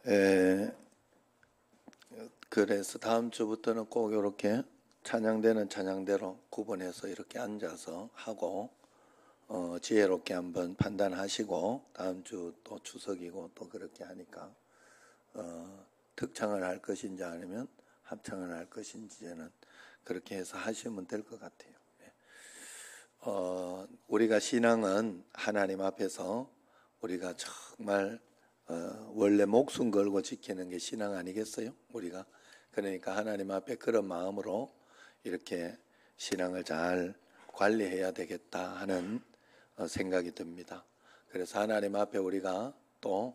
에, 그래서 다음 주부터는 꼭 이렇게 찬양대는 찬양대로 구분해서 이렇게 앉아서 하고 지혜롭게 한번 판단하시고 다음 주 또 추석이고 또 그렇게 하니까 특창을 할 것인지 아니면 합창을 할 것인지는 그렇게 해서 하시면 될 것 같아요. 우리가 신앙은 하나님 앞에서 우리가 정말 원래 목숨 걸고 지키는 게 신앙 아니겠어요? 우리가 그러니까 하나님 앞에 그런 마음으로 이렇게 신앙을 잘 관리해야 되겠다 하는 생각이 듭니다. 그래서 하나님 앞에 우리가 또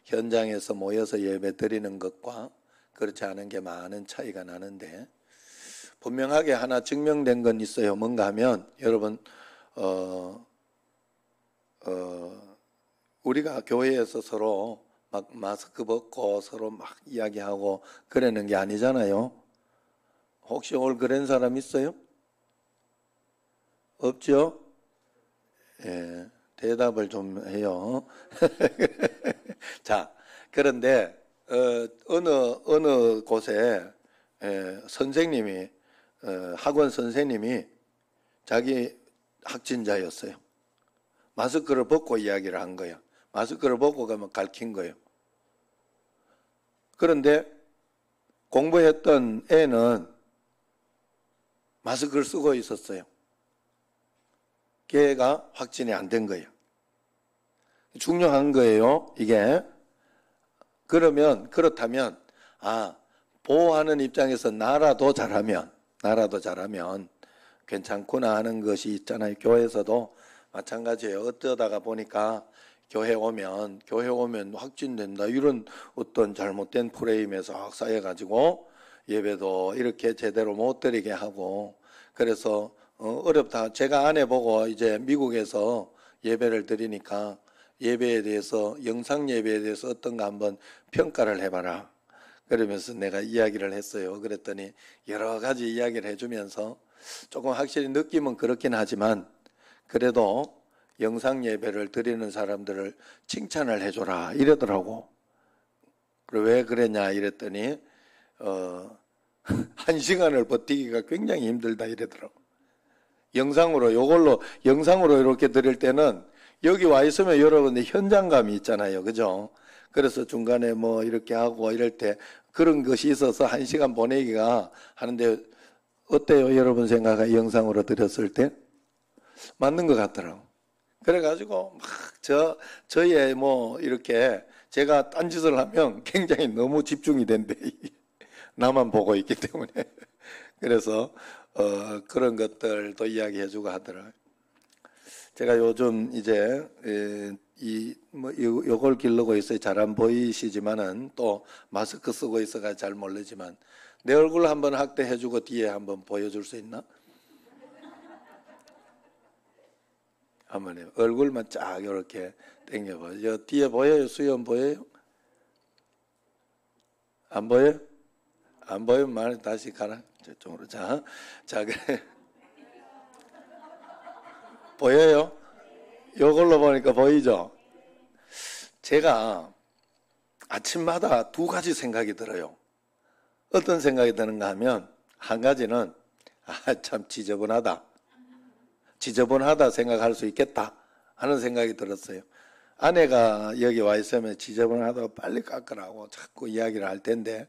현장에서 모여서 예배 드리는 것과 그렇지 않은 게 많은 차이가 나는데 분명하게 하나 증명된 건 있어요. 뭔가 하면 여러분 우리가 교회에서 서로 막 마스크 벗고 서로 막 이야기하고 그러는 게 아니잖아요. 혹시 오늘 그런 사람 있어요? 없죠? 예, 대답을 좀 해요. 자, 그런데 어느 곳에 선생님이 학원 선생님이 자기 확진자였어요. 마스크를 벗고 이야기를 한 거예요. 마스크를 벗고 가면 가르친 거예요. 그런데 공부했던 애는 마스크를 쓰고 있었어요. 걔가 확진이 안 된 거예요. 중요한 거예요, 이게. 그렇다면, 보호하는 입장에서 나라도 잘하면 괜찮구나 하는 것이 있잖아요. 교회에서도 마찬가지예요. 어쩌다가 보니까 교회 오면 확진된다. 이런 어떤 잘못된 프레임에서 쌓여가지고 예배도 이렇게 제대로 못 드리게 하고 그래서 어렵다. 제가 아내 보고 이제 미국에서 예배를 드리니까 예배에 대해서 영상 예배에 대해서 어떤가 한번 평가를 해봐라. 그러면서 내가 이야기를 했어요. 그랬더니 여러 가지 이야기를 해주면서 조금 확실히 느낌은 그렇긴 하지만 그래도 영상 예배를 드리는 사람들을 칭찬을 해줘라 이러더라고. 왜 그랬냐 이랬더니 1시간을 버티기가 굉장히 힘들다 이러더라고. 영상으로 이렇게 드릴 때는 여기 와 있으면 여러분들 현장감이 있잖아요. 그죠? 그래서 중간에 뭐 이렇게 하고 이럴 때 그런 것이 있어서 1시간 보내기가 하는데 어때요? 여러분 생각에 영상으로 드렸을 때? 맞는 것 같더라고. 그래가지고 막 저의 뭐 이렇게 제가 딴짓을 하면 굉장히 너무 집중이 된대. 나만 보고 있기 때문에. 그래서 그런 것들도 이야기해주고 하더라고요. 제가 요즘 이제 요걸 기르고 있어요. 잘 안 보이시지만은 또 마스크 쓰고 있어가 잘 모르지만 내 얼굴 한번 확대해주고 뒤에 한번 보여줄 수 있나? 한번 해요. 얼굴만 쫙 이렇게 당겨봐. 저 뒤에 보여요? 수염 보여요? 안 보여요? 안 보이면 말 다시 가라. 저쪽으로. 자, 그래. 보여요? 요걸로 보니까 보이죠? 제가 아침마다 두 가지 생각이 들어요. 어떤 생각이 드는가 하면 한 가지는 참 지저분하다 생각할 수 있겠다 하는 생각이 들었어요. 아내가 여기 와 있으면 지저분하다고 빨리 깎으라고 자꾸 이야기를 할 텐데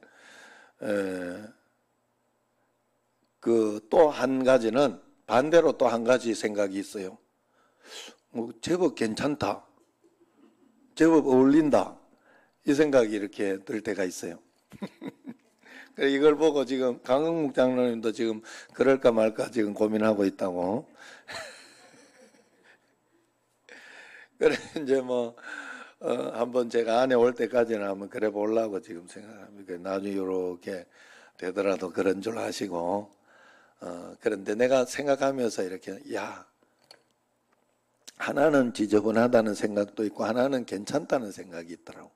그 또 한 가지는 반대로 또 한 가지 생각이 있어요. 뭐 제법 괜찮다, 제법 어울린다 이 생각이 이렇게 들 때가 있어요. 이걸 보고 지금 강흥묵 장로님도 지금 그럴까 말까 지금 고민하고 있다고. 그래 이제 뭐 한번 제가 안에 올 때까지는 한번 그래 보려고 지금 생각합니다. 나중에 이렇게 되더라도 그런 줄 아시고 그런데 내가 생각하면서 이렇게 하나는 지저분하다는 생각도 있고 하나는 괜찮다는 생각이 있더라고.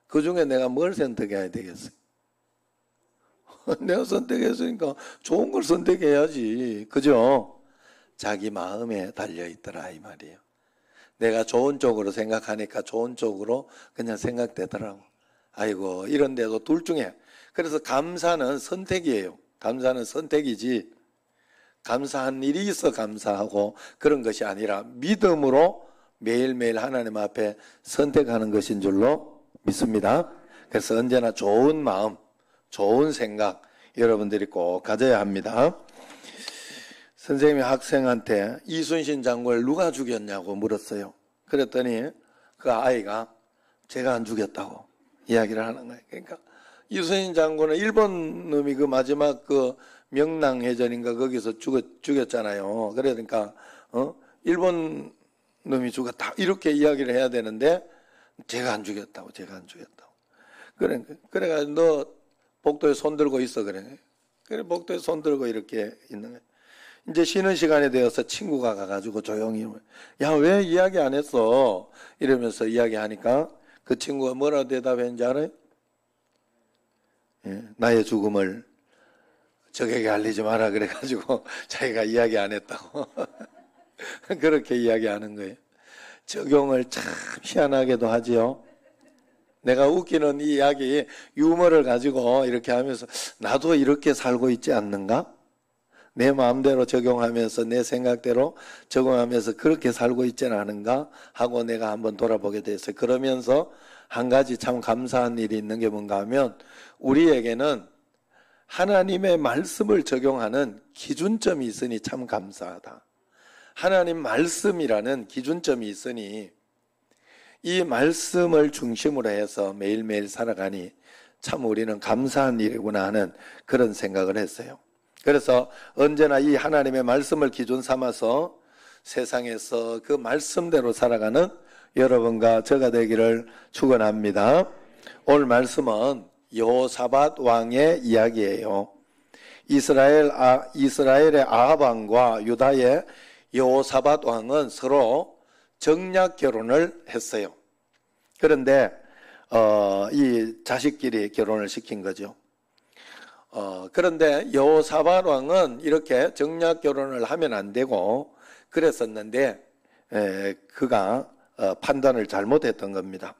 그 중에 내가 뭘 선택해야 되겠어요? 내가 선택했으니까 좋은 걸 선택해야지. 그죠? 자기 마음에 달려있더라 이 말이에요. 내가 좋은 쪽으로 생각하니까 좋은 쪽으로 그냥 생각되더라고. 아이고 이런데도 둘 중에. 그래서 감사는 선택이에요. 감사는 선택이지 감사한 일이 있어 감사하고 그런 것이 아니라 믿음으로 매일매일 하나님 앞에 선택하는 것인 줄로 믿습니다. 그래서 언제나 좋은 마음, 좋은 생각 여러분들이 꼭 가져야 합니다. 선생님이 학생한테 이순신 장군을 누가 죽였냐고 물었어요. 그랬더니 그 아이가 제가 안 죽였다고 이야기를 하는 거예요. 그러니까 이순신 장군은 일본 놈이 그 마지막 그 명랑해전인가 거기서 죽였잖아요. 그러니까 일본 놈이 죽었다 이렇게 이야기를 해야 되는데 제가 안 죽였다고. 그래가 너 복도에 손 들고 있어 그래. 그래 복도에 손 들고 이렇게 있는 거예요. 이제 쉬는 시간이 되어서 친구가 가가지고 조용히 야 왜 이야기 안 했어 이러면서 이야기하니까 그 친구가 뭐라고 대답했는지 알아요? 예, 나의 죽음을 적에게 알리지 마라 그래가지고 자기가 이야기 안 했다고 그렇게 이야기하는 거예요. 적용을 참 희한하게도 하지요. 내가 웃기는 이 이야기 유머를 가지고 이렇게 하면서 나도 이렇게 살고 있지 않는가? 내 마음대로 적용하면서 내 생각대로 적용하면서 그렇게 살고 있지는 않은가 하고 내가 한번 돌아보게 됐어요. 그러면서 한 가지 참 감사한 일이 있는 게 뭔가 하면 우리에게는 하나님의 말씀을 적용하는 기준점이 있으니 참 감사하다. 하나님 말씀이라는 기준점이 있으니 이 말씀을 중심으로 해서 매일매일 살아가니 참 우리는 감사한 일이구나 하는 그런 생각을 했어요. 그래서 언제나 이 하나님의 말씀을 기준 삼아서 세상에서 그 말씀대로 살아가는 여러분과 저가 되기를 축원합니다. 오늘 말씀은 여호사밧 왕의 이야기예요. 이스라엘의 아합 왕과 유다의 여호사밧 왕은 서로 정략 결혼을 했어요. 그런데 이 자식끼리 결혼을 시킨 거죠. 그런데 여호사밧 왕은 이렇게 정략 결혼을 하면 안 되고 그랬었는데 그가 판단을 잘못했던 겁니다.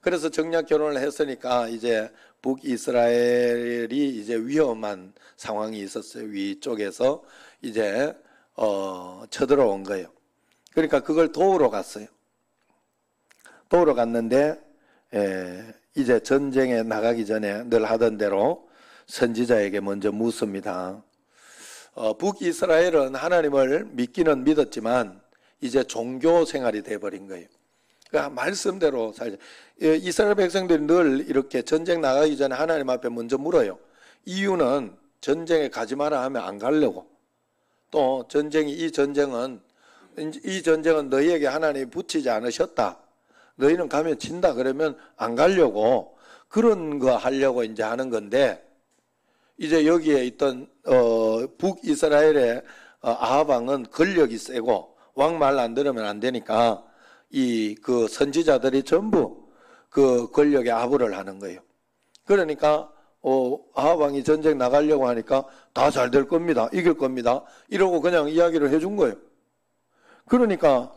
그래서 정략 결혼을 했으니까 이제 북이스라엘이 이제 위험한 상황이 있었어요. 위쪽에서 이제 쳐들어온 거예요. 그러니까 그걸 도우러 갔어요. 도우러 갔는데 이제 전쟁에 나가기 전에 늘 하던 대로 선지자에게 먼저 묻습니다. 북이스라엘은 하나님을 믿기는 믿었지만 이제 종교 생활이 돼버린 거예요. 그러니까 말씀대로 살죠. 이스라엘 백성들이 늘 이렇게 전쟁 나가기 전에 하나님 앞에 먼저 물어요. 이유는 전쟁에 가지 마라 하면 안 가려고. 또 이 전쟁은 너희에게 하나님이 붙이지 않으셨다. 너희는 가면 진다 그러면 안 가려고 그런 거 하려고 이제 하는 건데 이제 여기에 있던 북이스라엘의 아합 왕은 권력이 세고 왕 말 안 들으면 안 되니까 그 선지자들이 전부 그 권력에 아부를 하는 거예요. 그러니까 아합 왕이 전쟁 나가려고 하니까 다 잘 될 겁니다. 이길 겁니다. 이러고 그냥 이야기를 해준 거예요. 그러니까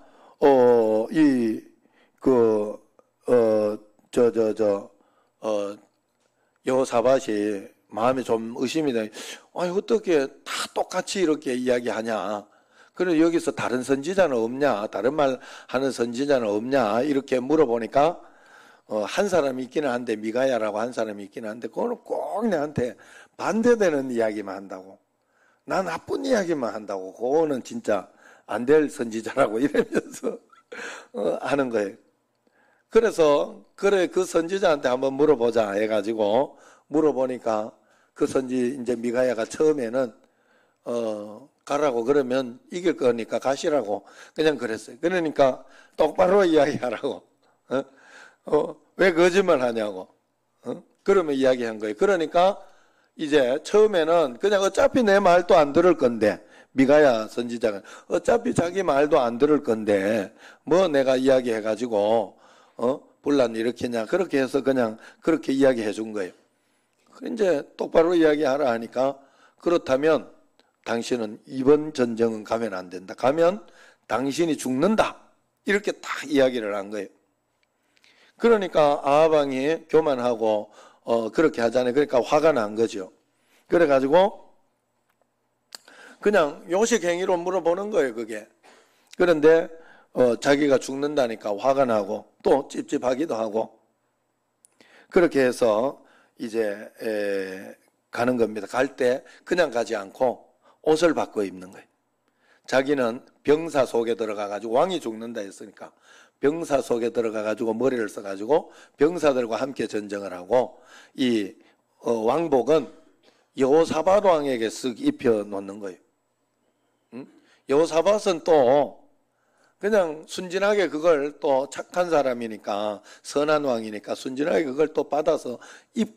여호사밧이 마음이 좀 의심이 돼. 아니 어떻게 다 똑같이 이렇게 이야기하냐? 그래 여기서 다른 선지자는 없냐? 다른 말 하는 선지자는 없냐? 이렇게 물어보니까 한 사람이 있기는 한데 미가야라고 한 사람이 있기는 한데 그거는 꼭 내한테 반대되는 이야기만 한다고. 나 나쁜 이야기만 한다고. 그거는 진짜 안 될 선지자라고 이러면서 하는 거예요. 그래서 그래 그 선지자한테 한번 물어보자 해가지고 물어보니까 그 이제 미가야가 처음에는 가라고 그러면 이길 거니까 가시라고 그냥 그랬어요. 그러니까 똑바로 이야기하라고. 왜 거짓말 하냐고. 그러면 이야기한 거예요. 그러니까 이제 처음에는 그냥 어차피 내 말도 안 들을 건데 미가야 선지자가 어차피 자기 말도 안 들을 건데 뭐 내가 이야기해가지고 분란 일으키냐 그렇게 해서 그냥 그렇게 이야기해 준 거예요. 이제 똑바로 이야기하라 하니까 그렇다면 당신은 이번 전쟁은 가면 안 된다. 가면 당신이 죽는다. 이렇게 딱 이야기를 한 거예요. 그러니까 아하방이 교만하고 그렇게 하잖아요. 그러니까 화가 난 거죠. 그래가지고 그냥 요식행위로 물어보는 거예요, 그게. 그런데 자기가 죽는다니까 화가 나고 또 찝찝하기도 하고 그렇게 해서 이제 가는 겁니다. 갈 때 그냥 가지 않고 옷을 바꿔 입는 거예요. 자기는 병사 속에 들어가가지고 왕이 죽는다 했으니까 병사 속에 들어가가지고 머리를 써가지고 병사들과 함께 전쟁을 하고 이 왕복은 여호사밧 왕에게 쓱 입혀 놓는 거예요. 여호사밧은 또 그냥 순진하게 그걸 또 착한 사람이니까 선한 왕이니까 순진하게 그걸 또 받아서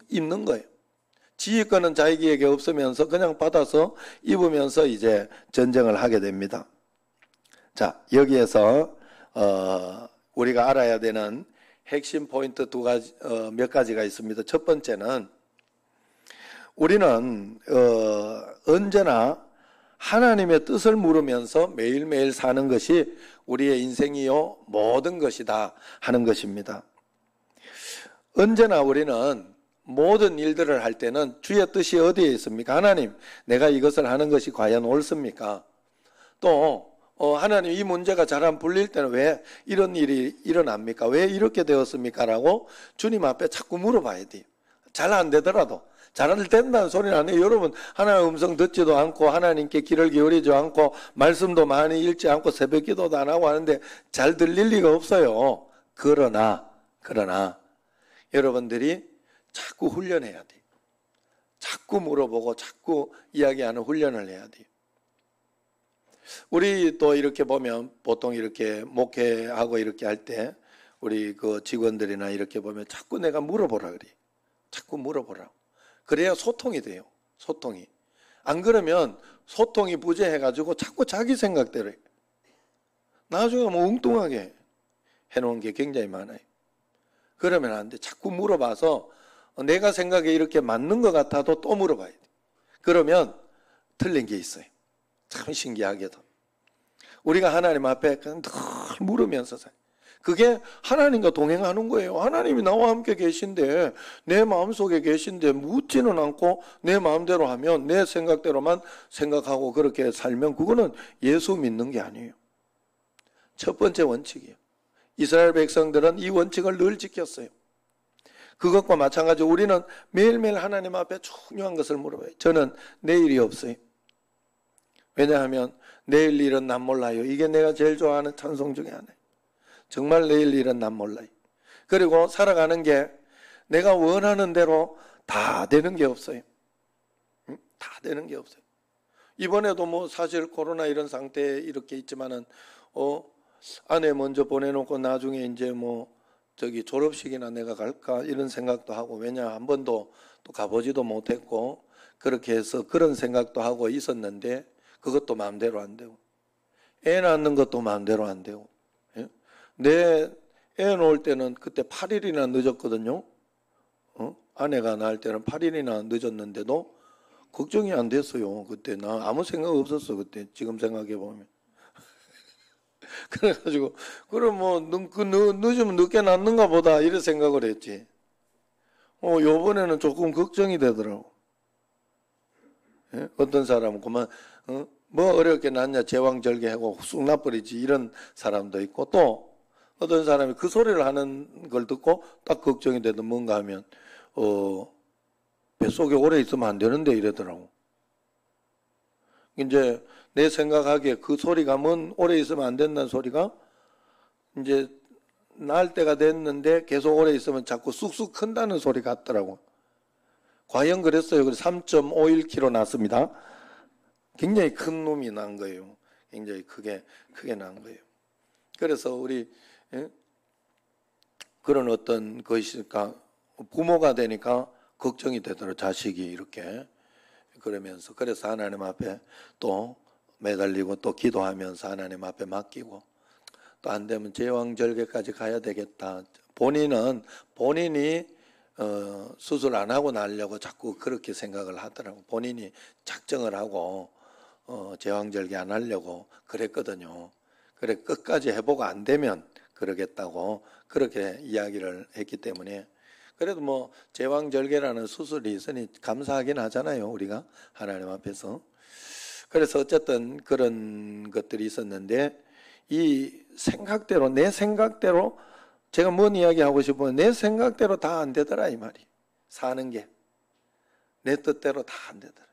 입는 거예요. 지휘 권은 자기에게 없으면서 그냥 받아서 입으면서 이제 전쟁을 하게 됩니다. 자, 여기에서 우리가 알아야 되는 핵심 포인트 몇 가지가 있습니다. 첫 번째는 우리는 언제나 하나님의 뜻을 물으면서 매일매일 사는 것이 우리의 인생이요 모든 것이다 하는 것입니다. 언제나 우리는 모든 일들을 할 때는 주의 뜻이 어디에 있습니까? 하나님, 내가 이것을 하는 것이 과연 옳습니까? 또 하나님, 이 문제가 잘 안 풀릴 때는 왜 이런 일이 일어납니까? 왜 이렇게 되었습니까? 라고 주님 앞에 자꾸 물어봐야 돼요. 잘 안 되더라도. 잘 안 된다는 소리는 안 해요. 여러분, 하나님의 음성 듣지도 않고 하나님께 귀를 기울이지 않고 말씀도 많이 읽지 않고 새벽 기도도 안 하고 하는데 잘 들릴 리가 없어요. 그러나 여러분들이 자꾸 훈련해야 돼요. 자꾸 물어보고 자꾸 이야기하는 훈련을 해야 돼요. 우리 또 이렇게 보면 보통 이렇게 목회하고 이렇게 할 때 우리 그 직원들이나 이렇게 보면 자꾸 내가 물어보라 그래요. 자꾸 물어보라고. 그래야 소통이 돼요. 소통이. 안 그러면 소통이 부재해가지고 자꾸 자기 생각대로 해요. 나중에 뭐 엉뚱하게 해놓은 게 굉장히 많아요. 그러면 안 돼. 자꾸 물어봐서 내가 생각에 이렇게 맞는 것 같아도 또 물어봐야 돼. 그러면 틀린 게 있어요. 참 신기하게도. 우리가 하나님 앞에 그냥 늘 물으면서 살아요. 그게 하나님과 동행하는 거예요. 하나님이 나와 함께 계신데 내 마음속에 계신데 묻지는 않고 내 마음대로 하면 내 생각대로만 생각하고 그렇게 살면 그거는 예수 믿는 게 아니에요. 첫 번째 원칙이에요. 이스라엘 백성들은 이 원칙을 늘 지켰어요. 그것과 마찬가지로 우리는 매일매일 하나님 앞에 중요한 것을 물어봐요. 저는 내일이 없어요. 왜냐하면 내일 일은 난 몰라요. 이게 내가 제일 좋아하는 찬송 중에 하나예요. 정말 내일 일은 난 몰라요. 그리고 살아가는 게 내가 원하는 대로 다 되는 게 없어요. 다 되는 게 없어요. 이번에도 뭐 사실 코로나 이런 상태에 이렇게 있지만은 아내 먼저 보내놓고 나중에 이제 뭐 저기 졸업식이나 내가 갈까 이런 생각도 하고, 왜냐 한 번도 또 가보지도 못했고 그렇게 해서 그런 생각도 하고 있었는데 그것도 마음대로 안 되고, 애 낳는 것도 마음대로 안 되고. 내 애 놓을 때는 그때 8일이나 늦었거든요. 아내가 낳을 때는 8일이나 늦었는데도 걱정이 안 됐어요. 그때 나 아무 생각 없었어. 그때 지금 생각해 보면. 그래가지고 그럼 뭐 늦으면 늦게 낳는가 보다 이런 생각을 했지. 요번에는 조금 걱정이 되더라고. 예? 어떤 사람은 그만 뭐 어렵게 낳냐 제왕절개하고 쑥 나버리지 이런 사람도 있고, 또 어떤 사람이 그 소리를 하는 걸 듣고 딱 걱정이 되도 뭔가 하면 뱃속에 오래 있으면 안 되는데 이러더라고. 이제 내 생각하기에 그 소리가 오래 있으면 안 된다는 소리가 이제 낳을 때가 됐는데 계속 오래 있으면 자꾸 쑥쑥 큰다는 소리 같더라고. 과연 그랬어요. 그래서 3.51kg 낳았습니다. 굉장히 큰 놈이 난 거예요. 굉장히 크게 난 거예요. 그래서 우리 그런 어떤 것이니까 부모가 되니까 걱정이 되더라고요. 자식이 이렇게. 그러면서 그래서 하나님 앞에 또 매달리고 또 기도하면서 하나님 앞에 맡기고, 또 안 되면 제왕절개까지 가야 되겠다. 본인이 수술 안 하고 나려고 자꾸 그렇게 생각을 하더라고. 본인이 작정을 하고 제왕절개 안 하려고 그랬거든요. 그래 끝까지 해보고 안 되면 그러겠다고 그렇게 이야기를 했기 때문에 그래도 뭐 제왕절개라는 수술이 있으니 감사하긴 하잖아요. 우리가 하나님 앞에서. 그래서 어쨌든 그런 것들이 있었는데 이 생각대로 내 생각대로 제가 뭔 이야기하고 싶으면 내 생각대로 다 안 되더라 이 말이. 사는 게 내 뜻대로 다 안 되더라.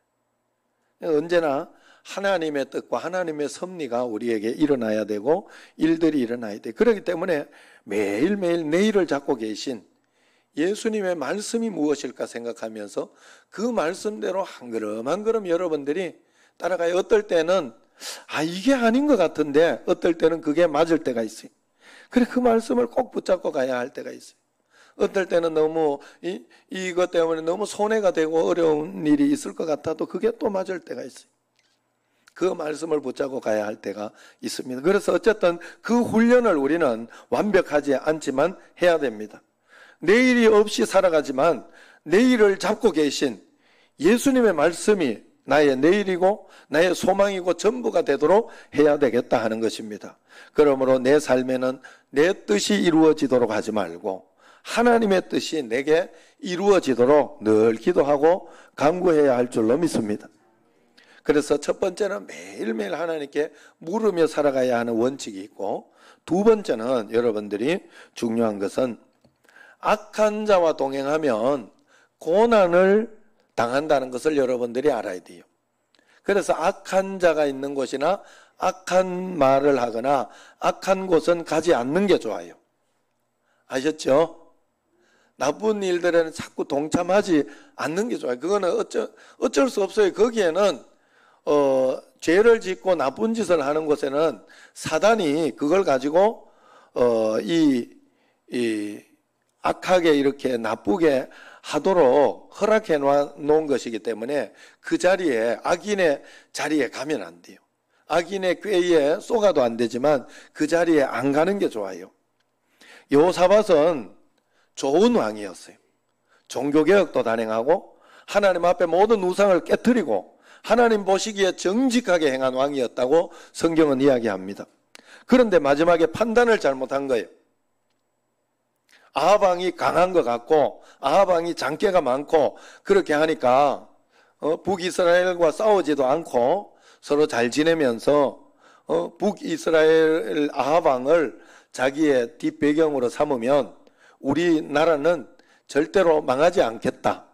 언제나 하나님의 뜻과 하나님의 섭리가 우리에게 일어나야 되고 일들이 일어나야 돼. 그렇기 때문에 매일매일 내일을 잡고 계신 예수님의 말씀이 무엇일까 생각하면서 그 말씀대로 한 걸음 한 걸음 여러분들이 따라가요. 어떨 때는 이게 아닌 것 같은데 어떨 때는 그게 맞을 때가 있어요. 그래 그 말씀을 꼭 붙잡고 가야 할 때가 있어요. 어떨 때는 너무 이것 때문에 너무 손해가 되고 어려운 일이 있을 것 같아도 그게 또 맞을 때가 있어요. 그 말씀을 붙잡고 가야 할 때가 있습니다. 그래서 어쨌든 그 훈련을 우리는 완벽하지 않지만 해야 됩니다. 내일이 없이 살아가지만 내일을 잡고 계신 예수님의 말씀이 나의 내일이고 나의 소망이고 전부가 되도록 해야 되겠다 하는 것입니다. 그러므로 내 삶에는 내 뜻이 이루어지도록 하지 말고 하나님의 뜻이 내게 이루어지도록 늘 기도하고 간구해야 할 줄로 믿습니다. 그래서 첫 번째는 매일매일 하나님께 물으며 살아가야 하는 원칙이 있고, 두 번째는 여러분들이 중요한 것은 악한 자와 동행하면 고난을 당한다는 것을 여러분들이 알아야 돼요. 그래서 악한 자가 있는 곳이나 악한 말을 하거나 악한 곳은 가지 않는 게 좋아요. 아셨죠? 나쁜 일들에는 자꾸 동참하지 않는 게 좋아요. 그거는 어쩔 수 없어요. 거기에는 죄를 짓고 나쁜 짓을 하는 곳에는 사단이 그걸 가지고 악하게 이렇게 나쁘게 하도록 허락해 놓은 것이기 때문에 그 자리에 악인의 자리에 가면 안 돼요. 악인의 꾀에 쏘가도 안 되지만 그 자리에 안 가는 게 좋아요. 여호사밧은 좋은 왕이었어요. 종교개혁도 단행하고 하나님 앞에 모든 우상을 깨뜨리고 하나님 보시기에 정직하게 행한 왕이었다고 성경은 이야기합니다. 그런데 마지막에 판단을 잘못한 거예요. 아합 왕이 강한 것 같고 아합 왕이 장깨가 많고 그렇게 하니까 북이스라엘과 싸우지도 않고 서로 잘 지내면서 북이스라엘 아합 왕을 자기의 뒷배경으로 삼으면 우리나라는 절대로 망하지 않겠다.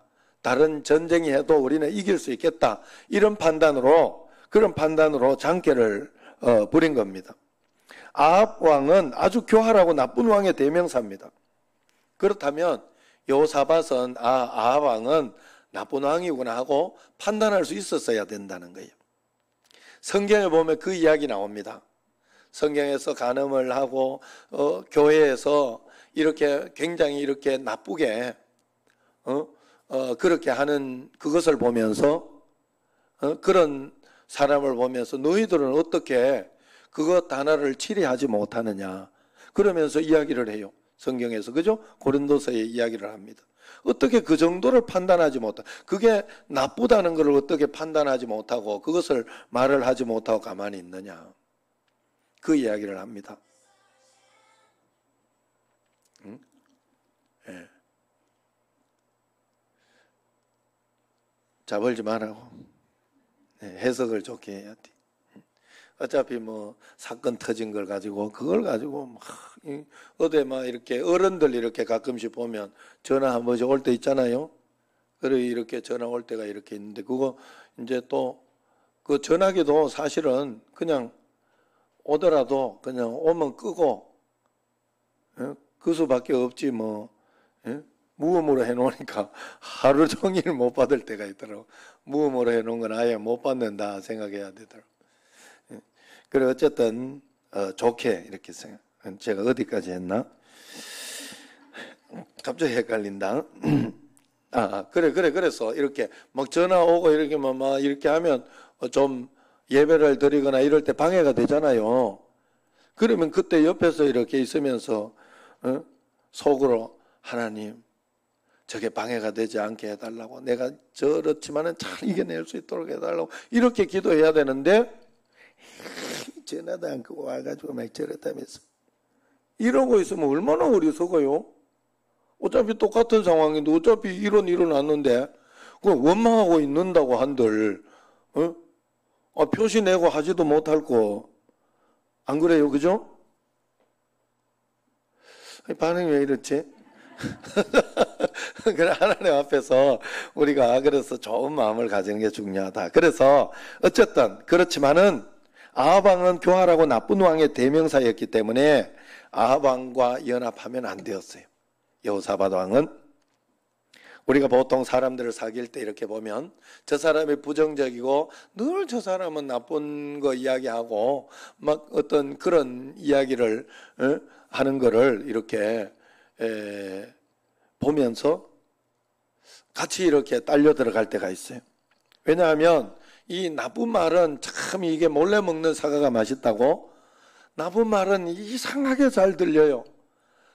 다른 전쟁이 해도 우리는 이길 수 있겠다. 그런 판단으로 장깨를 부린 겁니다. 아합 왕은 아주 교활하고 나쁜 왕의 대명사입니다. 그렇다면 여호사밧은 아합 왕은 나쁜 왕이구나 하고 판단할 수 있었어야 된다는 거예요. 성경에 보면 그 이야기 나옵니다. 성경에서 간음을 하고 교회에서 이렇게 굉장히 이렇게 나쁘게 그렇게 하는 그것을 보면서 그런 사람을 보면서 너희들은 어떻게 그것 하나를 치리하지 못하느냐 그러면서 이야기를 해요. 성경에서 그죠? 고린도서에 이야기를 합니다. 어떻게 그 정도를 판단하지 못하고 그게 나쁘다는 것을 어떻게 판단하지 못하고 그것을 말을 하지 못하고 가만히 있느냐 그 이야기를 합니다. 응? 예. 자벌지 말라고 해석을 좋게 해야 돼. 어차피 뭐 사건 터진 걸 가지고 그걸 가지고 막 어디 막 이렇게 어른들 이렇게 가끔씩 보면 전화 한 번씩 올 때 있잖아요. 그래 이렇게 전화 올 때가 이렇게 있는데 그거 이제 또 그 전화기도 사실은 그냥 오더라도 그냥 오면 끄고 그 수밖에 없지 뭐 무음으로 해놓으니까 하루 종일 못 받을 때가 있더라고. 무음으로 해놓은 건 아예 못 받는다 생각해야 되더라고. 그래 어쨌든 좋게 이렇게 생각. 제가 어디까지 했나? 갑자기 헷갈린다. 그래서 이렇게 막 전화 오고 이렇게 막 이렇게 하면 좀 예배를 드리거나 이럴 때 방해가 되잖아요. 그러면 그때 옆에서 이렇게 있으면서 속으로 하나님 저게 방해가 되지 않게 해달라고 내가 저렇지만은 잘 이겨낼 수 있도록 해달라고 이렇게 기도해야 되는데 전화도 안 끄고 와가지고 막 저렇다면서 이러고 있으면 얼마나 어리석어요? 어차피 똑같은 상황인데 어차피 이런 일어났는데 그걸 원망하고 있는다고 한들 표시 내고 하지도 못할 거 안 그래요? 그죠? 반응이 왜 이렇지? 그래, 하나님 앞에서 우리가 그래서 좋은 마음을 가지는 게 중요하다. 그래서 어쨌든 그렇지만은 아합왕은 교활하고 나쁜 왕의 대명사였기 때문에 아합왕과 연합하면 안 되었어요. 여호사밧 왕은 우리가 보통 사람들을 사귈 때 이렇게 보면 저 사람이 부정적이고 늘 저 사람은 나쁜 거 이야기하고 막 어떤 그런 이야기를 하는 거를 이렇게 보면서 같이 이렇게 딸려 들어갈 때가 있어요. 왜냐하면 이 나쁜 말은 참 이게 몰래 먹는 사과가 맛있다고 나쁜 말은 이상하게 잘 들려요.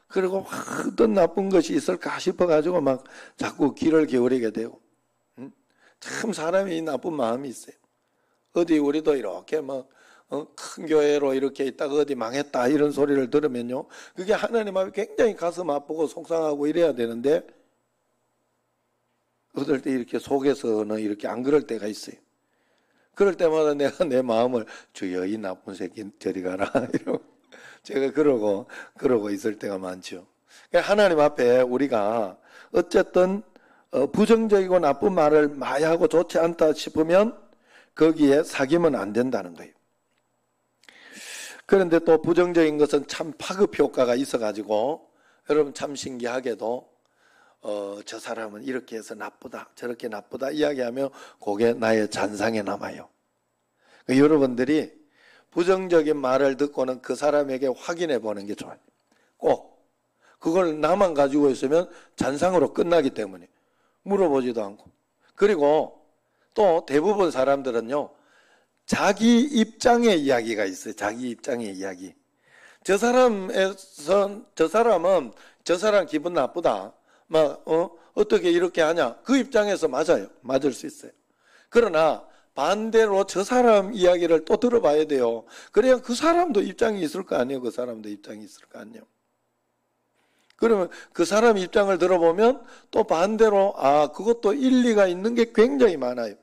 그리고 어떤 나쁜 것이 있을까 싶어가지고 막 자꾸 귀를 기울이게 되고 참 사람이 나쁜 마음이 있어요. 어디 우리도 이렇게 막 큰 교회로 이렇게 있다가 어디 망했다 이런 소리를 들으면요 그게 하나님 앞에 굉장히 가슴 아프고 속상하고 이래야 되는데 어떨 때 이렇게 속에서는 이렇게 안 그럴 때가 있어요. 그럴 때마다 내가 내 마음을 주여 이 나쁜 새끼 저리 가라 이러고 제가 그러고 있을 때가 많죠. 하나님 앞에 우리가 어쨌든 부정적이고 나쁜 말을 많이 하고 좋지 않다 싶으면 거기에 사귀면 안 된다는 거예요. 그런데 또 부정적인 것은 참 파급 효과가 있어가지고 여러분 참 신기하게도 저 사람은 이렇게 해서 나쁘다 저렇게 나쁘다 이야기하면 그게 나의 잔상에 남아요. 여러분들이 부정적인 말을 듣고는 그 사람에게 확인해 보는 게 좋아요. 꼭 그걸 나만 가지고 있으면 잔상으로 끝나기 때문에 물어보지도 않고. 그리고 또 대부분 사람들은요 자기 입장의 이야기가 있어요. 자기 입장의 이야기. 저 사람은 저 사람 기분 나쁘다 막 어떻게 이렇게 하냐 그 입장에서 맞아요. 맞을 수 있어요. 그러나 반대로 저 사람 이야기를 또 들어봐야 돼요. 그래야 그 사람도 입장이 있을 거 아니에요. 그 사람도 입장이 있을 거 아니에요. 그러면 그 사람 입장을 들어보면 또 반대로 그것도 일리가 있는 게 굉장히 많아요.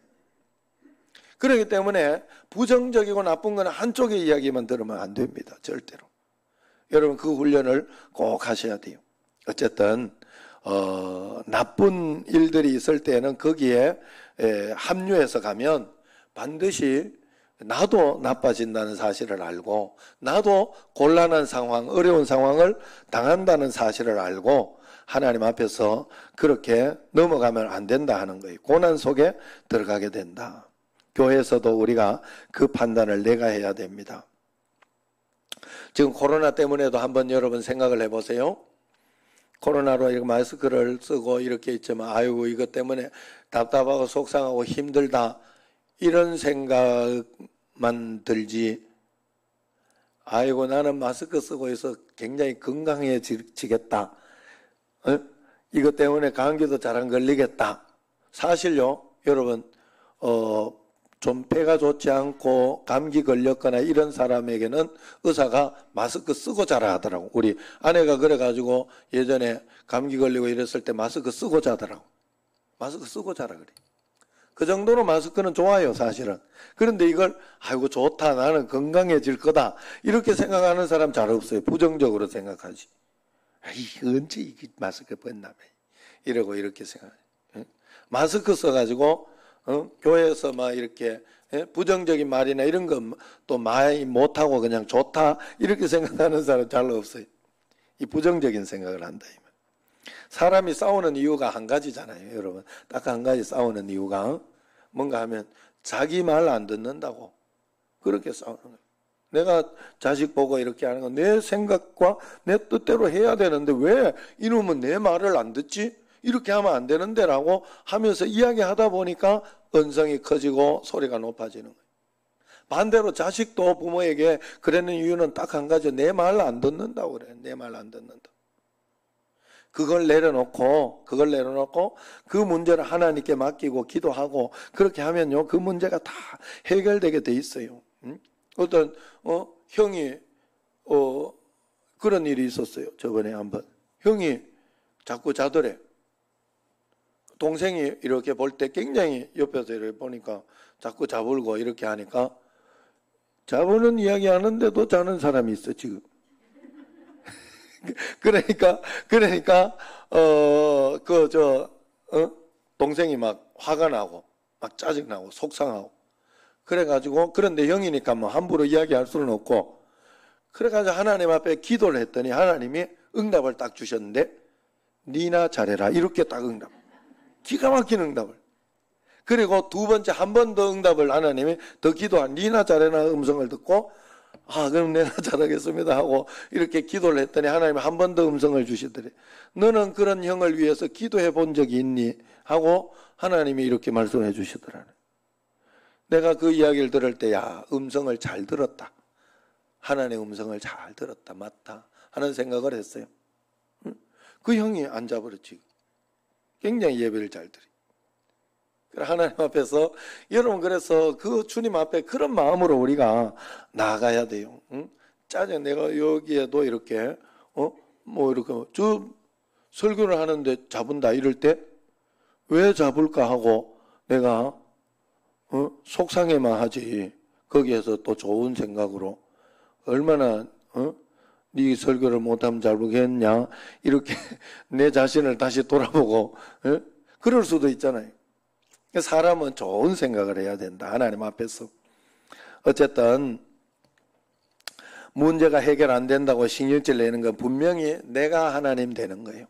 그렇기 때문에 부정적이고 나쁜 건 한쪽의 이야기만 들으면 안 됩니다. 절대로. 여러분 그 훈련을 꼭 하셔야 돼요. 어쨌든 나쁜 일들이 있을 때는 거기에 합류해서 가면 반드시 나도 나빠진다는 사실을 알고 나도 곤란한 상황, 어려운 상황을 당한다는 사실을 알고 하나님 앞에서 그렇게 넘어가면 안 된다 하는 거예요. 고난 속에 들어가게 된다. 교회에서도 우리가 그 판단을 내가 해야 됩니다. 지금 코로나 때문에도 한번 여러분 생각을 해보세요. 코로나로 이렇게 마스크를 쓰고 이렇게 있지만 아이고 이것 때문에 답답하고 속상하고 힘들다 이런 생각만 들지 아이고 나는 마스크 쓰고 있어 굉장히 건강해지겠다. 이것 때문에 감기도 잘 안 걸리겠다. 사실요 여러분 좀 배가 좋지 않고 감기 걸렸거나 이런 사람에게는 의사가 마스크 쓰고 자라 하더라고. 우리 아내가 그래가지고 예전에 감기 걸리고 이랬을 때 마스크 쓰고 자더라고. 마스크 쓰고 자라 그래. 그 정도로 마스크는 좋아요 사실은. 그런데 이걸 아이고 좋다 나는 건강해질 거다 이렇게 생각하는 사람 잘 없어요. 부정적으로 생각하지. 언제 이 마스크 벗나 이러고 이렇게 생각해요. 마스크 써가지고 교회에서 막 이렇게 부정적인 말이나 이런 거 또 많이 못하고 그냥 좋다 이렇게 생각하는 사람 잘 없어요. 이 부정적인 생각을 한다. 사람이 싸우는 이유가 한 가지잖아요. 여러분 딱 한 가지 싸우는 이유가 뭔가 하면 자기 말 안 듣는다고 그렇게 싸우는 거예요. 내가 자식 보고 이렇게 하는 건 내 생각과 내 뜻대로 해야 되는데 왜 이놈은 내 말을 안 듣지? 이렇게 하면 안 되는데 라고 하면서 이야기하다 보니까 언성이 커지고 소리가 높아지는 거예요. 반대로 자식도 부모에게 그러는 이유는 딱 한 가지 내 말 안 듣는다고 그래요. 내 말 안 듣는다. 그걸 내려놓고 그 문제를 하나님께 맡기고 기도하고 그렇게 하면요 그 문제가 다 해결되게 돼 있어요. 어떤 형이 그런 일이 있었어요. 저번에 한번. 형이 자꾸 자더래. 동생이 이렇게 볼 때 굉장히 옆에서 이렇게 보니까 자꾸 자불고 이렇게 하니까 자보는 이야기 하는데도 자는 사람이 있어, 지금. 그러니까, 동생이 막 화가 나고, 막 짜증나고, 속상하고. 그래가지고, 그런데 형이니까 뭐 함부로 이야기할 수는 없고, 그래가지고 하나님 앞에 기도를 했더니 하나님이 응답을 딱 주셨는데, 니나 잘해라. 이렇게 딱 응답. 기가 막힌 응답을. 그리고 두 번째 한 번 더 응답을 하나님이 더 기도한 니나 잘해라 음성을 듣고 그럼 내가 잘하겠습니다 하고 이렇게 기도를 했더니 하나님이 한 번 더 음성을 주시더래. 너는 그런 형을 위해서 기도해 본 적이 있니? 하고 하나님이 이렇게 말씀해 주시더라네. 내가 그 이야기를 들을 때 음성을 잘 들었다. 하나님의 음성을 잘 들었다. 맞다 하는 생각을 했어요. 그 형이 앉아버렸지. 굉장히 예배를 잘 드리. 하나님 앞에서 여러분 그래서 그 주님 앞에 그런 마음으로 우리가 나아가야 돼요. 짜증 내가 여기에도 이렇게 이렇게 저 설교를 하는데 잡은다 이럴 때 왜 잡을까 하고 내가 속상해만 하지. 거기에서 또 좋은 생각으로 얼마나 네 설교를 못하면 잡겠냐 이렇게 내 자신을 다시 돌아보고 그럴 수도 있잖아요. 사람은 좋은 생각을 해야 된다. 하나님 앞에서. 어쨌든 문제가 해결 안 된다고 신경질 내는 건 분명히 내가 하나님 되는 거예요.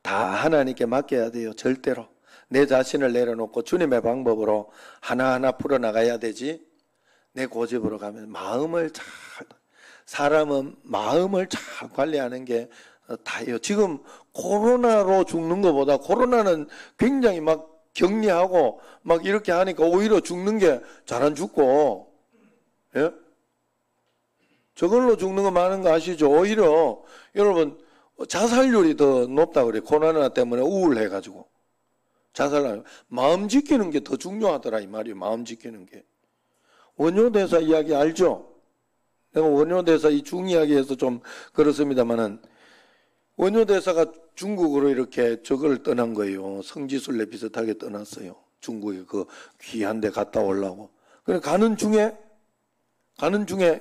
다 하나님께 맡겨야 돼요. 절대로. 내 자신을 내려놓고 주님의 방법으로 하나하나 풀어나가야 되지. 내 고집으로 가면 사람은 마음을 잘 관리하는 게 다예요. 지금 코로나로 죽는 것보다 코로나는 굉장히 막 격리하고 막 이렇게 하니까 오히려 죽는 게 잘 안 죽고, 예? 저걸로 죽는 거 많은 거 아시죠? 오히려 여러분 자살률이 더 높다 그래요. 코로나 때문에 우울해가지고 자살하는 마음 지키는 게 더 중요하더라 이 말이에요. 마음 지키는 게. 원효대사 이야기 알죠? 내가 원효대사 이 중이야기에서 좀 그렇습니다만은 원효대사가 중국으로 이렇게 저걸 떠난 거예요. 성지순례 비슷하게 떠났어요. 중국에 그 귀한 데 갔다 오려고. 그래 가는 중에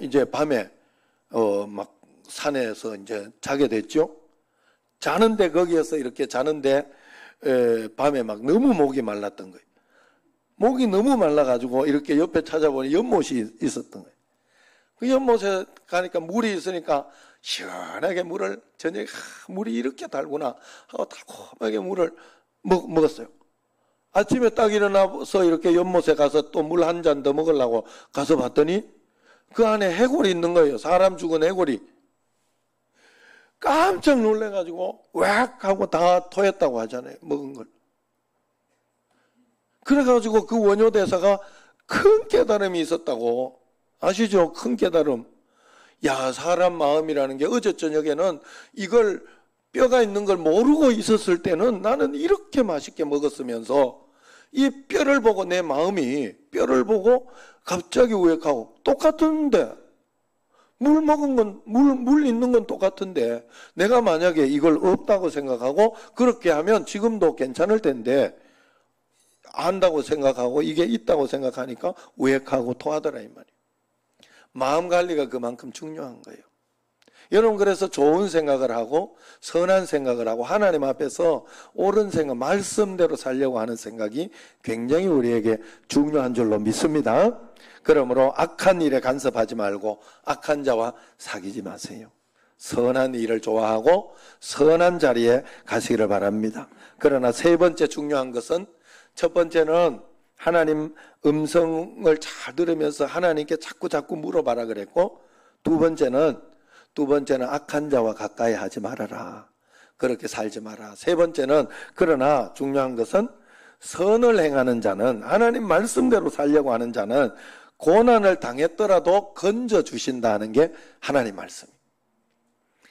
이제 밤에 막 산에서 이제 자게 됐죠. 자는데 거기에서 이렇게 자는데 밤에 막 너무 목이 말랐던 거예요. 목이 너무 말라가지고 이렇게 옆에 찾아보니 연못이 있었던 거예요. 그 연못에 가니까 물이 있으니까 시원하게 물을 저녁에 물이 이렇게 달구나 하고 달콤하게 물을 먹었어요. 아침에 딱 일어나서 이렇게 연못에 가서 또 물 한 잔 더 먹으려고 가서 봤더니 그 안에 해골이 있는 거예요. 사람 죽은 해골이. 깜짝 놀래가지고 왁 하고 다 토했다고 하잖아요. 먹은 걸. 그래가지고 그 원효대사가 큰 깨달음이 있었다고. 아시죠? 큰 깨달음. 사람 마음이라는 게 어제 저녁에는 이걸 뼈가 있는 걸 모르고 있었을 때는 나는 이렇게 맛있게 먹었으면서 이 뼈를 보고 내 마음이 뼈를 보고 갑자기 우역하고 똑같은데 물 먹은 건, 물 있는 건 똑같은데 내가 만약에 이걸 없다고 생각하고 그렇게 하면 지금도 괜찮을 텐데 안다고 생각하고 이게 있다고 생각하니까 우역하고 토하더라 이 말이에요. 마음 관리가 그만큼 중요한 거예요. 여러분 그래서 좋은 생각을 하고 선한 생각을 하고 하나님 앞에서 옳은 생각, 말씀대로 살려고 하는 생각이 굉장히 우리에게 중요한 줄로 믿습니다. 그러므로 악한 일에 간섭하지 말고 악한 자와 사귀지 마세요. 선한 일을 좋아하고 선한 자리에 가시기를 바랍니다. 그러나 세 번째 중요한 것은 첫 번째는 하나님 음성을 잘 들으면서 하나님께 자꾸 물어봐라 그랬고 두 번째는 악한 자와 가까이 하지 말아라. 그렇게 살지 마라. 세 번째는 그러나 중요한 것은 선을 행하는 자는 하나님 말씀대로 살려고 하는 자는 고난을 당했더라도 건져주신다 하는 게 하나님 말씀입니다.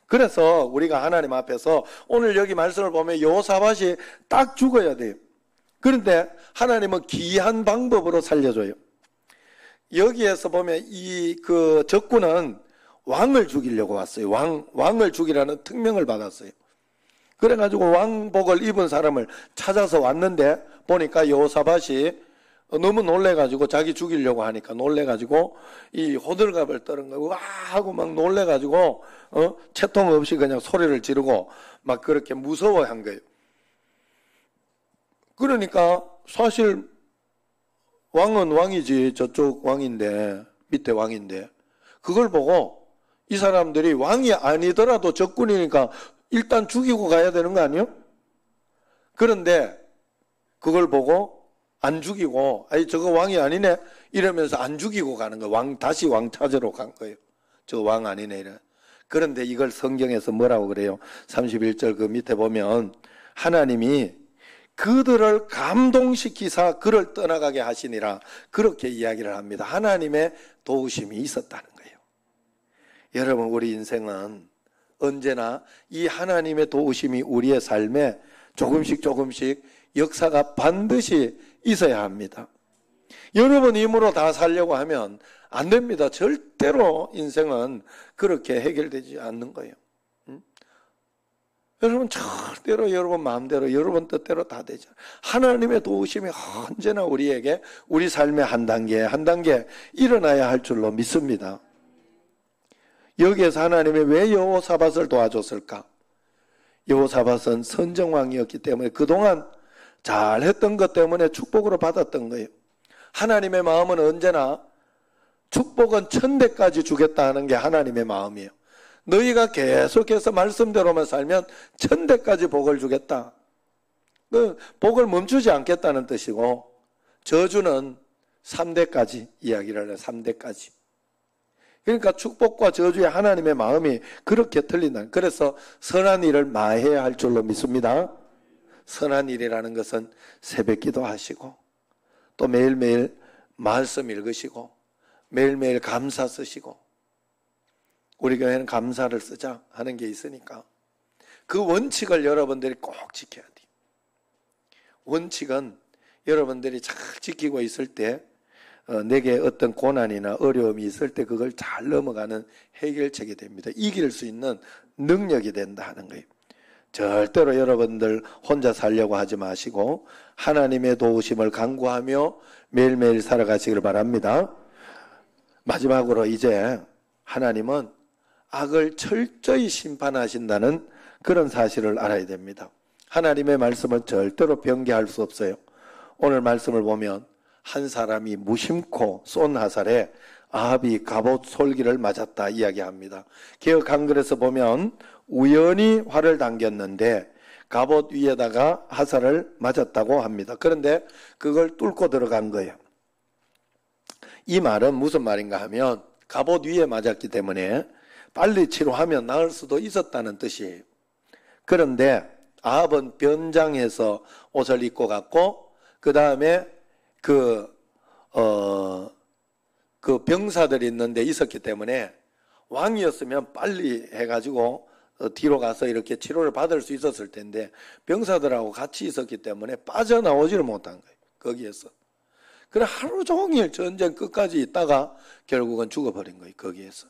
그래서 우리가 하나님 앞에서 오늘 여기 말씀을 보면 여호사밧이 딱 죽어야 돼요. 그런데 하나님은 기이한 방법으로 살려줘요. 여기에서 보면 그 적군은 왕을 죽이려고 왔어요. 왕을 죽이라는 특명을 받았어요. 그래가지고 왕복을 입은 사람을 찾아서 왔는데 보니까 여호사밧이 너무 놀래가지고 자기 죽이려고 하니까 놀래가지고 이 호들갑을 떨은 거고 와 하고 막 놀래가지고 채통 없이 그냥 소리를 지르고 막 그렇게 무서워한 거예요. 그러니까 사실 왕은 왕이지 저쪽 왕인데 밑에 왕인데 그걸 보고 이 사람들이 왕이 아니더라도 적군이니까 일단 죽이고 가야 되는 거 아니에요? 그런데 그걸 보고 안 죽이고 아니 저거 왕이 아니네 이러면서 안 죽이고 가는 거예요. 다시 왕 찾으러 간 거예요. 저 왕 아니네 이래. 그런데 이걸 성경에서 뭐라고 그래요? 31절 그 밑에 보면 하나님이 그들을 감동시키사 그를 떠나가게 하시니라 그렇게 이야기를 합니다. 하나님의 도우심이 있었다는 거예요. 여러분 우리 인생은 언제나 이 하나님의 도우심이 우리의 삶에 조금씩 역사가 반드시 있어야 합니다. 여러분 힘으로 다 살려고 하면 안 됩니다. 절대로 인생은 그렇게 해결되지 않는 거예요. 여러분 절대로 여러분 마음대로 여러분 뜻대로 다 되죠. 하나님의 도우심이 언제나 우리에게 우리 삶의 한 단계 일어나야 할 줄로 믿습니다. 여기에서 하나님이 왜 여호사밧을 도와줬을까? 여호사밧은 선정왕이었기 때문에 그동안 잘했던 것 때문에 축복으로 받았던 거예요. 하나님의 마음은 언제나 축복은 1000대까지 주겠다 하는 게 하나님의 마음이에요. 너희가 계속해서 말씀대로만 살면 1000대까지 복을 주겠다. 그 복을 멈추지 않겠다는 뜻이고 저주는 3대까지 이야기를 해요. 3대까지. 그러니까 축복과 저주의 하나님의 마음이 그렇게 틀린다. 그래서 선한 일을 마해야 할 줄로 믿습니다. 선한 일이라는 것은 새벽기도 하시고 또 매일매일 말씀 읽으시고 매일매일 감사 쓰시고 우리 교회는 감사를 쓰자 하는 게 있으니까 그 원칙을 여러분들이 꼭 지켜야 돼요. 원칙은 여러분들이 잘 지키고 있을 때 내게 어떤 고난이나 어려움이 있을 때 그걸 잘 넘어가는 해결책이 됩니다. 이길 수 있는 능력이 된다 하는 거예요. 절대로 여러분들 혼자 살려고 하지 마시고 하나님의 도우심을 간구하며 매일매일 살아가시길 바랍니다. 마지막으로 이제 하나님은 악을 철저히 심판하신다는 그런 사실을 알아야 됩니다. 하나님의 말씀은 절대로 변개할 수 없어요. 오늘 말씀을 보면 한 사람이 무심코 쏜 화살에 아합이 갑옷 솔기를 맞았다 이야기합니다. 개역 한글에서 보면 우연히 활을 당겼는데 갑옷 위에다가 화살을 맞았다고 합니다. 그런데 그걸 뚫고 들어간 거예요. 이 말은 무슨 말인가 하면 갑옷 위에 맞았기 때문에 빨리 치료하면 나을 수도 있었다는 뜻이에요. 그런데 아합은 변장해서 옷을 입고 갔고 그 다음에 그 병사들이 있는데 있었기 때문에 왕이었으면 빨리 해가지고 뒤로 가서 이렇게 치료를 받을 수 있었을 텐데 병사들하고 같이 있었기 때문에 빠져나오지를 못한 거예요. 거기에서. 그래 하루 종일 전쟁 끝까지 있다가 결국은 죽어버린 거예요. 거기에서.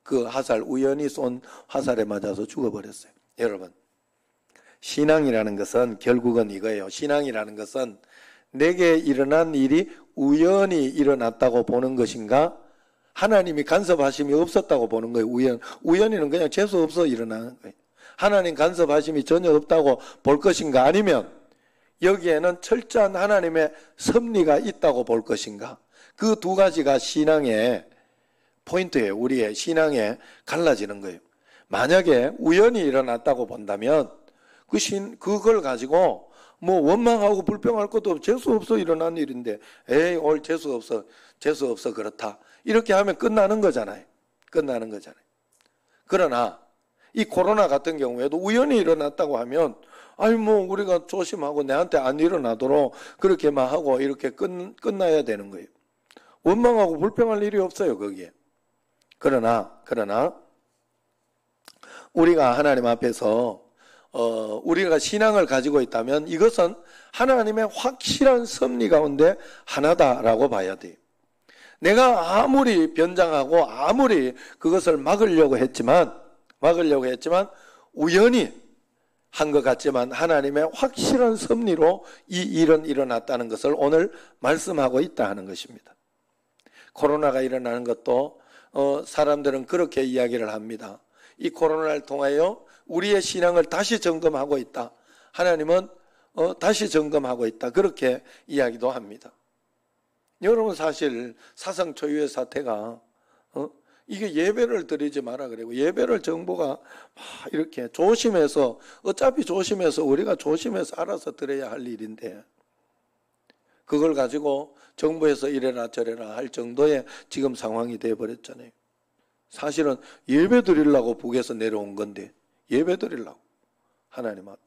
그 화살 우연히 쏜 화살에 맞아서 죽어버렸어요. 여러분 신앙이라는 것은 결국은 이거예요. 신앙이라는 것은 내게 일어난 일이 우연히 일어났다고 보는 것인가 하나님이 간섭하심이 없었다고 보는 거예요. 우연히는 그냥 재수 없어 일어나는 거예요. 하나님 간섭하심이 전혀 없다고 볼 것인가 아니면 여기에는 철저한 하나님의 섭리가 있다고 볼 것인가 그 두 가지가 신앙의 포인트예요. 우리의 신앙에 갈라지는 거예요. 만약에 우연히 일어났다고 본다면 그걸 가지고 뭐 원망하고 불평할 것도 없고 재수 없어 일어난 일인데 에이 오늘 재수 없어 그렇다 이렇게 하면 끝나는 거잖아요. 그러나 이 코로나 같은 경우에도 우연히 일어났다고 하면 아니 뭐 우리가 조심하고 내한테 안 일어나도록 그렇게만 하고 이렇게 끝나야 되는 거예요. 원망하고 불평할 일이 없어요 거기에. 그러나 우리가 하나님 앞에서 우리가 신앙을 가지고 있다면 이것은 하나님의 확실한 섭리 가운데 하나다라고 봐야 돼요. 내가 아무리 변장하고 아무리 그것을 막으려고 했지만 우연히 한 것 같지만 하나님의 확실한 섭리로 이 일은 일어났다는 것을 오늘 말씀하고 있다 하는 것입니다. 코로나가 일어나는 것도 사람들은 그렇게 이야기를 합니다. 이 코로나를 통하여 우리의 신앙을 다시 점검하고 있다. 하나님은 다시 점검하고 있다. 그렇게 이야기도 합니다. 여러분, 사실 사상 초유의 사태가 이게 예배를 드리지 마라 그러고, 예배를 정부가 막 이렇게 조심해서, 어차피 조심해서 우리가 조심해서 알아서 드려야 할 일인데, 그걸 가지고 정부에서 이래라 저래라 할 정도의 지금 상황이 되어버렸잖아요. 사실은 예배 드리려고 북에서 내려온 건데, 예배 드리려고 하나님 앞에.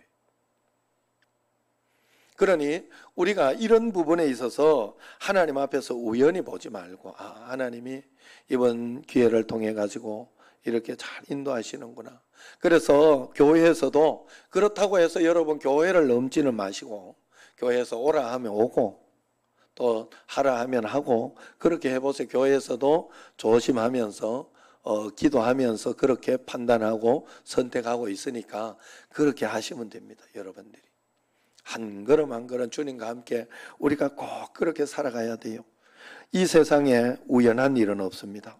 그러니 우리가 이런 부분에 있어서 하나님 앞에서 우연히 보지 말고, 하나님이 이번 기회를 통해 가지고 이렇게 잘 인도하시는구나. 그래서 교회에서도 그렇다고 해서 여러분 교회를 넘지는 마시고, 교회에서 오라 하면 오고 또 하라 하면 하고, 그렇게 해보세요. 교회에서도 조심하면서 기도하면서 그렇게 판단하고 선택하고 있으니까 그렇게 하시면 됩니다. 여러분들이 한 걸음 한 걸음 주님과 함께 우리가 꼭 그렇게 살아가야 돼요. 이 세상에 우연한 일은 없습니다.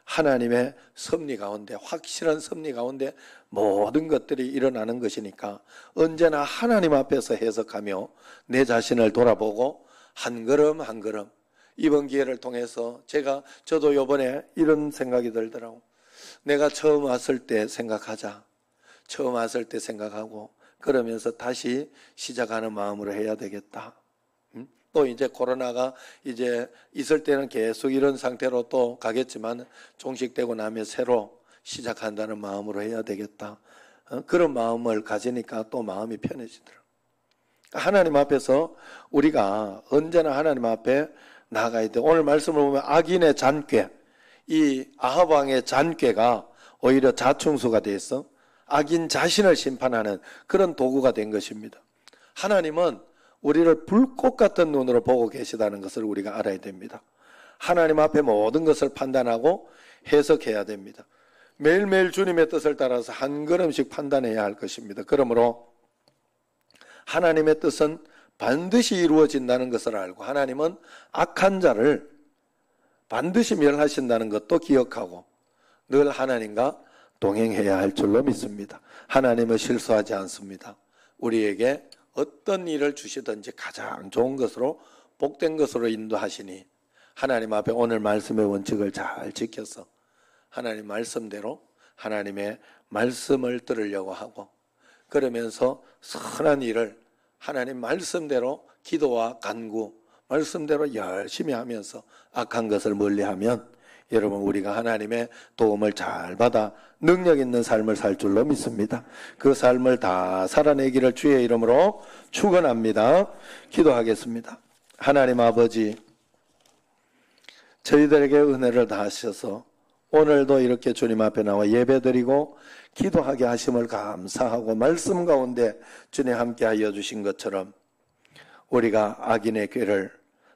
하나님의 섭리 가운데, 확실한 섭리 가운데 모든 것들이 일어나는 것이니까 언제나 하나님 앞에서 해석하며 내 자신을 돌아보고 한 걸음 한 걸음, 이번 기회를 통해서 저도 이번에 이런 생각이 들더라고. 내가 처음 왔을 때 생각하자. 처음 왔을 때 생각하고 그러면서 다시 시작하는 마음으로 해야 되겠다. 또 이제 코로나가 이제 있을 때는 계속 이런 상태로 또 가겠지만 종식되고 나면 새로 시작한다는 마음으로 해야 되겠다. 그런 마음을 가지니까 또 마음이 편해지더라고요. 하나님 앞에서 우리가 언제나 하나님 앞에 나가야 돼. 오늘 말씀을 보면 악인의 잔꾀, 이 아합 왕의 잔꾀가 오히려 자충수가 돼서 악인 자신을 심판하는 그런 도구가 된 것입니다. 하나님은 우리를 불꽃 같은 눈으로 보고 계시다는 것을 우리가 알아야 됩니다. 하나님 앞에 모든 것을 판단하고 해석해야 됩니다. 매일매일 주님의 뜻을 따라서 한 걸음씩 판단해야 할 것입니다. 그러므로 하나님의 뜻은 반드시 이루어진다는 것을 알고, 하나님은 악한 자를 반드시 멸하신다는 것도 기억하고 늘 하나님과 동행해야 할 줄로 믿습니다. 하나님은 실수하지 않습니다. 우리에게 어떤 일을 주시든지 가장 좋은 것으로, 복된 것으로 인도하시니 하나님 앞에 오늘 말씀의 원칙을 잘 지켜서 하나님 말씀대로 하나님의 말씀을 들으려고 하고, 그러면서 선한 일을 하나님 말씀대로 기도와 간구, 말씀대로 열심히 하면서 악한 것을 멀리하면 여러분, 우리가 하나님의 도움을 잘 받아 능력 있는 삶을 살 줄로 믿습니다. 그 삶을 다 살아내기를 주의 이름으로 축원합니다. 기도하겠습니다. 하나님 아버지, 저희들에게 은혜를 다하셔서 오늘도 이렇게 주님 앞에 나와 예배드리고 기도하게 하심을 감사하고, 말씀 가운데 주님 함께 하여 주신 것처럼 우리가 악인의 꾀를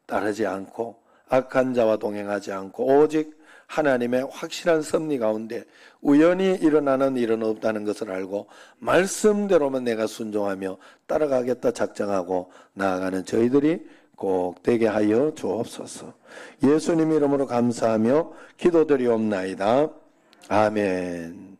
따르지 않고 악한 자와 동행하지 않고 오직 하나님의 확실한 섭리 가운데 우연히 일어나는 일은 없다는 것을 알고 말씀대로만 내가 순종하며 따라가겠다 작정하고 나아가는 저희들이 꼭 되게 하여 주옵소서. 예수님 이름으로 감사하며 기도드리옵나이다. 아멘.